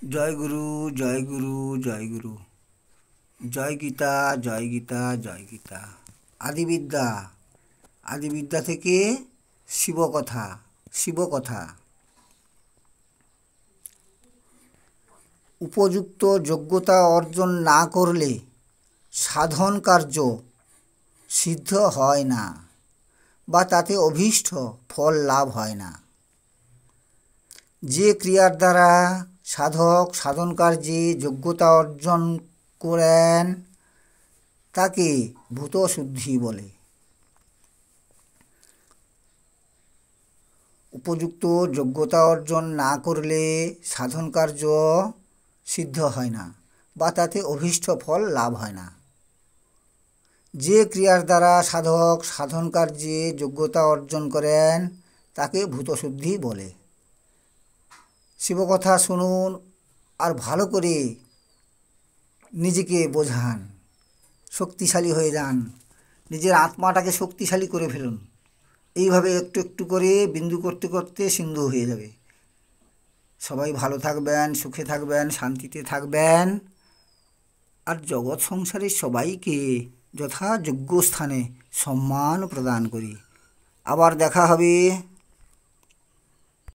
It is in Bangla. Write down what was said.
জয় গুরু, জয় গুরু, জয় গুরু। জয় গীতা, জয় গীতা, জয় গীতা। আদিবিদ্যা, আদিবিদ্যা থেকে শিবকথা, শিবকথা। উপযুক্ত যোগ্যতা অর্জন না করলে সাধন কার্য সিদ্ধ হয় না বা তাতে অভীষ্ট ফল লাভ হয় না। যে ক্রিয়ার দ্বারা সাধক সাধন কার্যে যোগ্যতা অর্জন করেন তাকে ভূতশুদ্ধি বলে। উপযুক্ত যোগ্যতা অর্জন না করলে সাধন কার্য সিদ্ধ হয় না বা তাতে অভীষ্ট ফল লাভ হয় না। যে ক্রিয়ার দ্বারা সাধক সাধন কার্যে যোগ্যতা অর্জন করেন তাকে ভূতশুদ্ধি বলে। শিবকথা শুনুন আর ভালো করে নিজেকে বোঝান, শক্তিশালী হয়ে যান, নিজের আত্মাটাকে শক্তিশালী করে ফেলুন। এইভাবে একটু একটু করে বিন্দু করতে করতে সিন্ধু হয়ে যাবে। সবাই ভালো থাকবেন, সুখে থাকবেন, শান্তিতে থাকবেন, আর জগৎ সংসারের সবাইকে যথাযোগ্য স্থানে সম্মান প্রদান করি। আবার দেখা হবে।